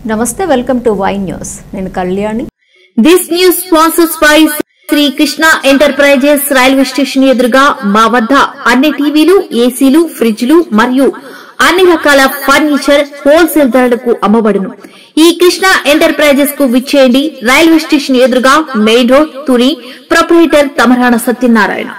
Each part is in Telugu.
Namaste, welcome to Y News. Nenu Kalyani. This news sponsors by Sri Krishna Enterprises railway station ఎదురుగా మా వద్ద అన్ని టీవీలు, ఏసీలు, ఫ్రిడ్జ్లు మరియు అన్ని రకాల ఫర్నిచర్ హోల్సేల్ ధరలకు అమ్మబడును. ఈ కృష్ణ ఎంటర్ప్రైజెస్ కు విచ్చేయండి. రైల్వే స్టేషన్ ఎదురుగా main road, Tuni. Proprietor Tamarana Satyanarayana.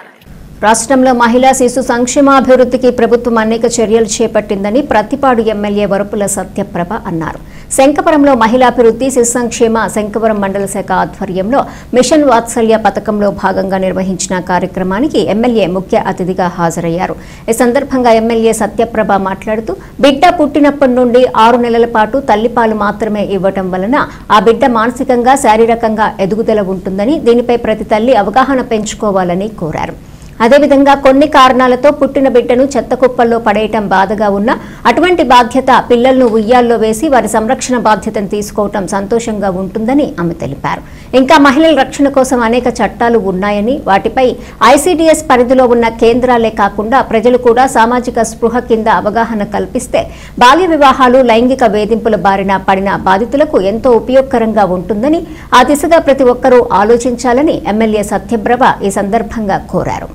రాష్ట్రంలో మహిళా శిశు సంక్షేమాభివృద్ధికి ప్రభుత్వం అనేక చర్యలు చేపట్టిందని ప్రతిపాడు ఎమ్మెల్యే వరపుల సత్యప్రభ అన్నారు. శంకవరంలో మహిళాభివృద్ధి శిశు సంక్షేమ శంకవరం మండల శాఖ ఆధ్వర్యంలో మిషన్ వాత్సల్య పథకంలో భాగంగా నిర్వహించిన కార్యక్రమానికి ఎమ్మెల్యే ముఖ్య అతిథిగా హాజరయ్యారు. ఈ సందర్భంగా ఎమ్మెల్యే సత్యప్రభ మాట్లాడుతూ బిడ్డ పుట్టినప్పటి నుండి 6 నెలల పాటు తల్లిపాలు మాత్రమే ఇవ్వటం వలన ఆ బిడ్డ మానసికంగా శారీరకంగా ఎదుగుదల ఉంటుందని, దీనిపై ప్రతి తల్లి అవగాహన పెంచుకోవాలని కోరారు. అదేవిధంగా కొన్ని కారణాలతో పుట్టిన బిడ్డను చెత్త కుప్పల్లో పడేయటం బాధగా ఉన్నా అటువంటి బాధ్యత పిల్లలను ఉయ్యాల్లో వేసి వారి సంరక్షణ బాధ్యతను తీసుకోవటం సంతోషంగా ఉంటుందని ఆమె తెలిపారు. ఇంకా మహిళల రక్షణ కోసం అనేక చట్టాలు ఉన్నాయని, వాటిపై ఐసీడీఎస్ పరిధిలో ఉన్న కేంద్రాలే కాకుండా ప్రజలు కూడా సామాజిక స్పృహ కింద అవగాహన కల్పిస్తే బాల్య వివాహాలు, లైంగిక వేధింపుల బారిన పడిన బాధితులకు ఎంతో ఉపయోగకరంగా ఉంటుందని, ఆ దిశగా ప్రతి ఒక్కరూ ఆలోచించాలని ఎమ్మెల్యే సత్యప్రభ ఈ సందర్భంగా కోరారు.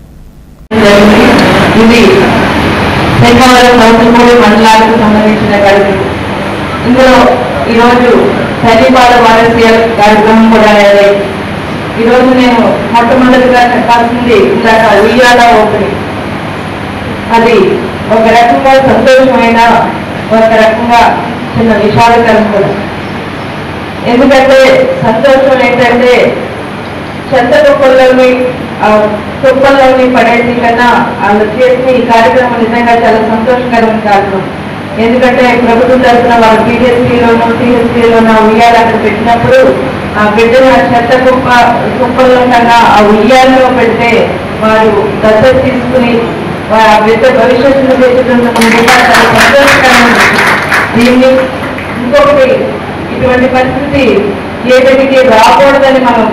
ఇది శంకవరం గౌతమూడి మండలాలకు సంబంధించిన కలిపి ఇందులో ఈరోజు తల్లిపాల వారసీయ కార్యక్రమం కూడా అయ్యాయి. ఈరోజు నేను మొట్టమొదటిగా చెప్పాల్సింది ఇందాక ఉయ్యాల ఓపెనింగ్. అది ఒక రకంగా సంతోషమైన, ఒక రకంగా చిన్న విషాదకరం కూడా. ఎందుకంటే సంతోషం ఏంటంటే చెత్త కుప్పల్లోని పడేసి కన్నా వాళ్ళు చేసిన ఈ కార్యక్రమం నిజంగా చాలా సంతోషకరమైన కార్యక్రమం. ఎందుకంటే ప్రభుత్వం తరఫున వాళ్ళు పీడీఎస్పీలోనూ, టీఎస్పీలోనూ ఉయ్యాలు అక్కడ పెట్టినప్పుడు ఆ బిడ్డను చెత్త కుప్పల్లో కన్నా ఆ ఉయ్యాల్లో పెడితే వారు దత్తత తీసుకుని ఆ బిడ్డ భవిష్యత్తును తెచ్చుకుంటున్న చాలా సంతోషకరమైన. దీన్ని ఇంకొకటి, ఇటువంటి పరిస్థితి ఏ బిడ్డకి రాకూడదని మనం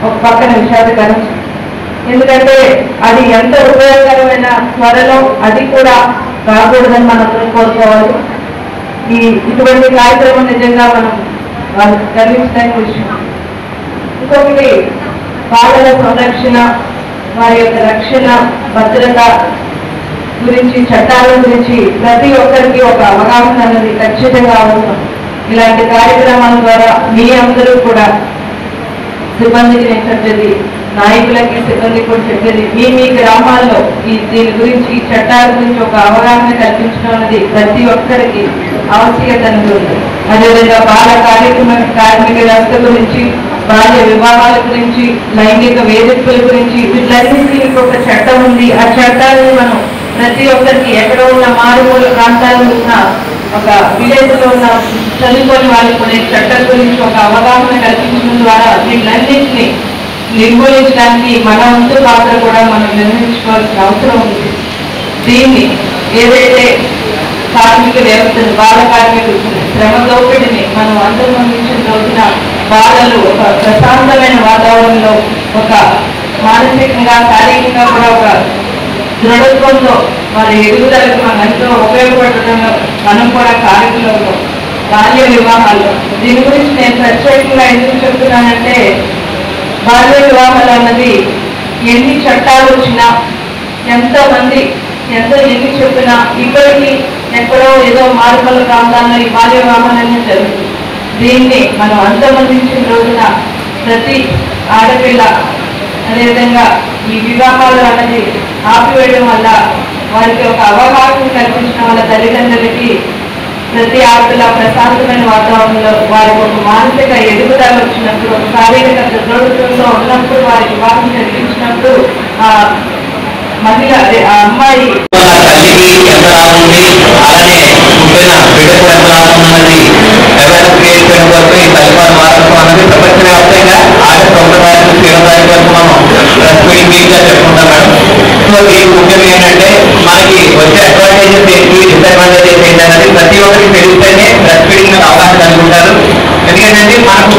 ఒక పక్కన విషాదకరం. ఎందుకంటే అది ఎంత ఉపయోగకరమైన త్వరలో అది కూడా రాకూడదని మనం కోరుకోవాలి. ఇటువంటి కార్యక్రమం నిజంగా మనం వాళ్ళకి గర్వించడానికి విషయం. ఇంకొకటి, బాలల సంరక్షణ, వారి యొక్క రక్షణ, భద్రత గురించి, చట్టాల గురించి ప్రతి ఒక్కరికి ఒక అవగాహన అనేది ఖచ్చితంగా అవసరం. ఇలాంటి కార్యక్రమాల ద్వారా మీ అందరూ కూడా సిబ్బందికి నేను చెప్పేది, నాయకులకి సిబ్బందికి కూడా చెప్పేది, మీ గ్రామాల్లో దీని గురించి, చట్టాల గురించి ఒక అవగాహన కల్పించడం అనేది ప్రతి ఒక్కరికి ఆవశ్యకత ఉంటుంది. అదేవిధంగా బాల కార్మిక వ్యవస్థ గురించి, బాల్య వివాహాల గురించి, లైంగిక వేధింపుల గురించి వీటిలన్నింటికి ఒక చట్టం ఉంది. ఆ చట్టాలను మనం ప్రతి ఒక్కరికి, ఎక్కడ ఉన్న మారుమూల ప్రాంతాల్లో ఉన్న ఒక విలేజ్ లో ఉన్న చదువుకొని వాళ్ళకి కూడా చట్టం గురించి ఒక అవగాహన కల్పించడం ద్వారా వీళ్ళన్నింటినీ నిర్మూలించడానికి మన వంతు పాత్ర కూడా మనం నిర్వహించుకోవాల్సిన అవసరం ఉంది. దీన్ని ఏదైతే కార్మిక వ్యవస్థను, బాల కార్మికులు శ్రమ దోపిడిని మనం అంతర్మందించిన రోజున బాలలు ఒక ప్రశాంతమైన వాతావరణంలో, ఒక మానసికంగా, శారీరకంగా కూడా ఒక దృఢత్వంతో వారి ఎదుగుదలకు మనం ఎంతో ఉపయోగపడటంలో మనం కూడా కార్యక్రమంలో. బాల్య వివాహాలు, దీని గురించి నేను ప్రత్యేకంగా ఎందుకు చెప్తున్నానంటే, బాల్య వివాహాలు అన్నది ఎన్ని చట్టాలు వచ్చినా, ఎంతోమంది ఎన్ని చెప్పినా ఇప్పటికీ ఎక్కడో ఏదో మారుమూల ప్రాంతాల్లో ఈ బాల్య వివాహాలన్నీ జరుగుతుంది. దీన్ని మనం అంతమందించిన రోజున ప్రతి ఆడపిల్ల, అదేవిధంగా ఈ వివాహాలు అన్నది ఆపివేయడం వల్ల వారికి ఒక అవగాహన కల్పించడం వల్ల తల్లిదండ్రులకి ప్రతి ఆడపిల్ల ప్రశాంతమైన వాతావరణంలో వారికి ఒక మానసిక ఎదుగుదల వచ్చినప్పుడు, ఒక శారీరక దృఢత్వంతో ఉన్నప్పుడు, వారి వివాహం జరిపించినప్పుడు ఆ మహిళ, ఆ అమ్మాయి ముఖ్యం ఏంటంటే మనకి వచ్చే అడ్వాంటేజెస్ ఏంటి, డిసడ్వాంటేజెస్ ఏంటి అనేది ప్రతి ఒక్కరికి తెలిస్తేనే బ్రెస్ట్ ఫీడింగ్ అవకాశం కలుగుతారు. ఎందుకంటే మనకు